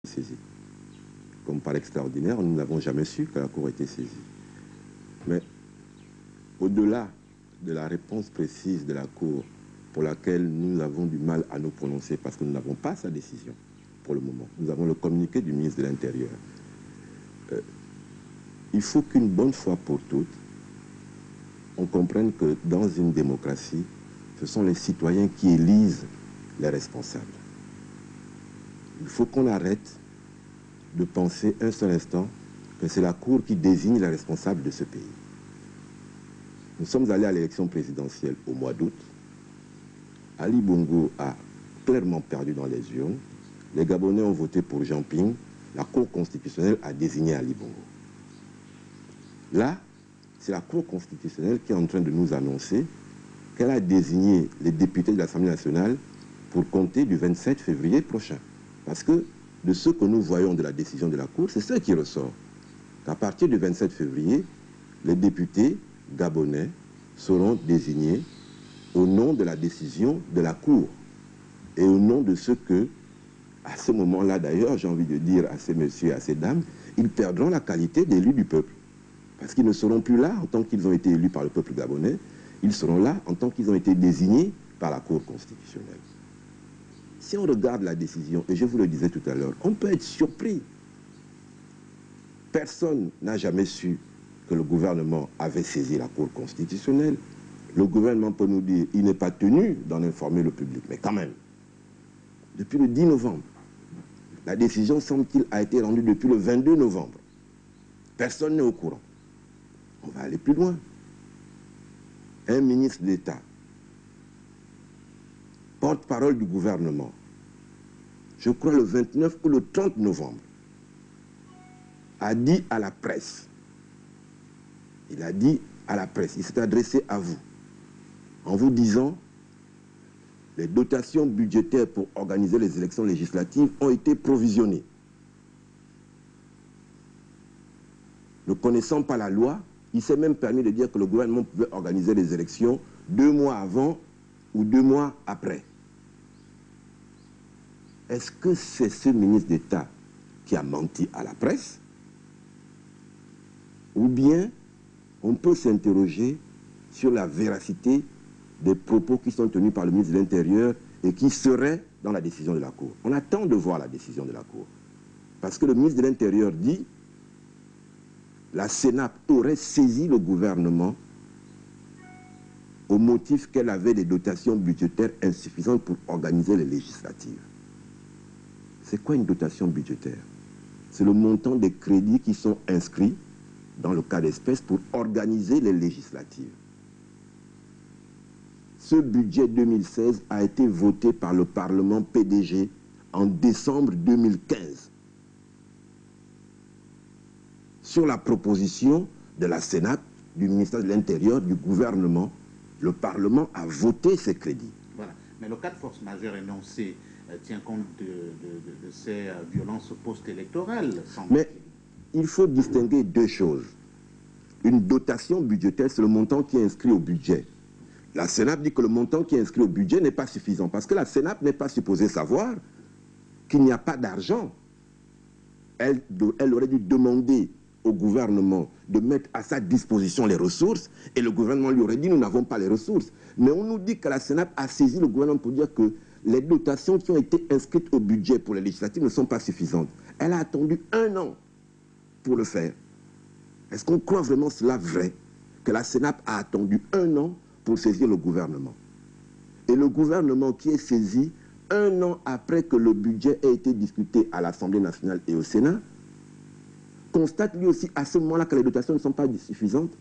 saisie. Comme par extraordinaire, nous n'avons jamais su que la Cour était saisie. Mais au-delà de la réponse précise de la Cour, pour laquelle nous avons du mal à nous prononcer parce que nous n'avons pas sa décision pour le moment. Nous avons le communiqué du ministre de l'Intérieur. Il faut qu'une bonne fois pour toutes, on comprenne que dans une démocratie, ce sont les citoyens qui élisent les responsables. Il faut qu'on arrête de penser un seul instant que c'est la Cour qui désigne les responsables de ce pays. Nous sommes allés à l'élection présidentielle au mois d'août. Ali Bongo a clairement perdu dans les urnes. Les Gabonais ont voté pour Jean Ping. La Cour constitutionnelle a désigné Ali Bongo. Là, c'est la Cour constitutionnelle qui est en train de nous annoncer qu'elle a désigné les députés de l'Assemblée nationale pour compter du 27 février prochain. Parce que de ce que nous voyons de la décision de la Cour, c'est ce qui ressort. Qu'à partir du 27 février, les députés gabonais seront désignés au nom de la décision de la Cour et au nom de ce que, à ce moment-là d'ailleurs, j'ai envie de dire à ces messieurs et à ces dames, ils perdront la qualité d'élus du peuple. Parce qu'ils ne seront plus là en tant qu'ils ont été élus par le peuple gabonais, ils seront là en tant qu'ils ont été désignés par la Cour constitutionnelle. Si on regarde la décision, et je vous le disais tout à l'heure, on peut être surpris. Personne n'a jamais su que le gouvernement avait saisi la Cour constitutionnelle. Le gouvernement peut nous dire qu'il n'est pas tenu d'en informer le public, mais quand même, depuis le 10 novembre, la décision, semble-t-il, a été rendue depuis le 22 novembre. Personne n'est au courant. On va aller plus loin. Un ministre d'État, porte-parole du gouvernement, je crois le 29 ou le 30 novembre, a dit à la presse, il a dit à la presse, il s'est adressé à vous, en vous disant, les dotations budgétaires pour organiser les élections législatives ont été provisionnées. Ne connaissant pas la loi, il s'est même permis de dire que le gouvernement pouvait organiser les élections 2 mois avant ou 2 mois après. Est-ce que c'est ce ministre d'État qui a menti à la presse? Ou bien on peut s'interroger sur la véracité des propos qui sont tenus par le ministre de l'Intérieur et qui seraient dans la décision de la Cour. On attend de voir la décision de la Cour. Parce que le ministre de l'Intérieur dit la CENAP aurait saisi le gouvernement au motif qu'elle avait des dotations budgétaires insuffisantes pour organiser les législatives. C'est quoi une dotation budgétaire? C'est le montant des crédits qui sont inscrits, dans le cas d'espèce, pour organiser les législatives. Ce budget 2016 a été voté par le Parlement PDG en décembre 2015. Sur la proposition de la CENAP, du ministère de l'Intérieur, du gouvernement, le Parlement a voté ces crédits. Voilà. Mais le cas de force majeure énoncé tient compte de ces violences post-électorales. Mais il faut distinguer deux choses. Une dotation budgétaire, c'est le montant qui est inscrit au budget. La CENAP dit que le montant qui est inscrit au budget n'est pas suffisant parce que la CENAP n'est pas supposée savoir qu'il n'y a pas d'argent. Elle aurait dû demander au gouvernement de mettre à sa disposition les ressources et le gouvernement lui aurait dit nous n'avons pas les ressources. Mais on nous dit que la CENAP a saisi le gouvernement pour dire que les dotations qui ont été inscrites au budget pour les législatives ne sont pas suffisantes. Elle a attendu 1 an pour le faire. Est-ce qu'on croit vraiment cela vrai que la CENAP a attendu 1 an pour saisir le gouvernement? Et le gouvernement qui est saisi 1 an après que le budget ait été discuté à l'Assemblée nationale et au Sénat, constate lui aussi à ce moment-là que les dotations ne sont pas suffisantes.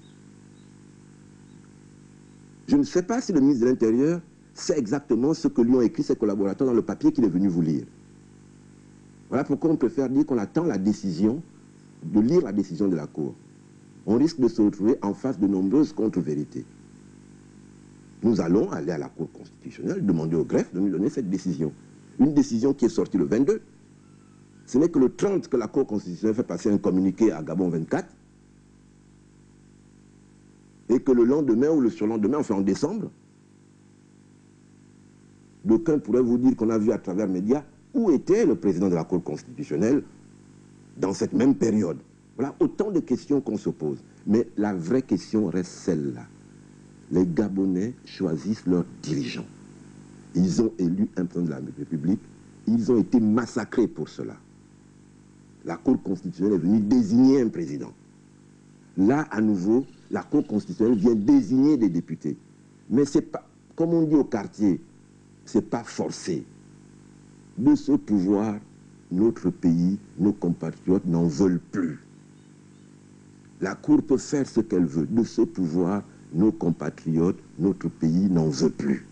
Je ne sais pas si le ministre de l'Intérieur sait exactement ce que lui ont écrit ses collaborateurs dans le papier qu'il est venu vous lire. Voilà pourquoi on préfère dire qu'on attend la décision, de lire la décision de la Cour. On risque de se retrouver en face de nombreuses contre-vérités. Nous allons aller à la Cour constitutionnelle, demander au greffe de nous donner cette décision. Une décision qui est sortie le 22. Ce n'est que le 30 que la Cour constitutionnelle fait passer un communiqué à Gabon 24. Et que le lendemain ou le surlendemain, enfin en décembre, d'aucuns pourraient vous dire qu'on a vu à travers les médias, Où était le président de la Cour constitutionnelle dans cette même période? Voilà autant de questions qu'on se pose. Mais la vraie question reste celle-là. Les Gabonais choisissent leurs dirigeants. Ils ont élu un président de la République. Ils ont été massacrés pour cela. La Cour constitutionnelle est venue désigner un président. Là, à nouveau, la Cour constitutionnelle vient désigner des députés. Mais c'est pas, comme on dit au quartier, c'est pas forcé. De ce pouvoir, notre pays, nos compatriotes n'en veulent plus. La Cour peut faire ce qu'elle veut. De ce pouvoir, nos compatriotes, notre pays n'en veut plus.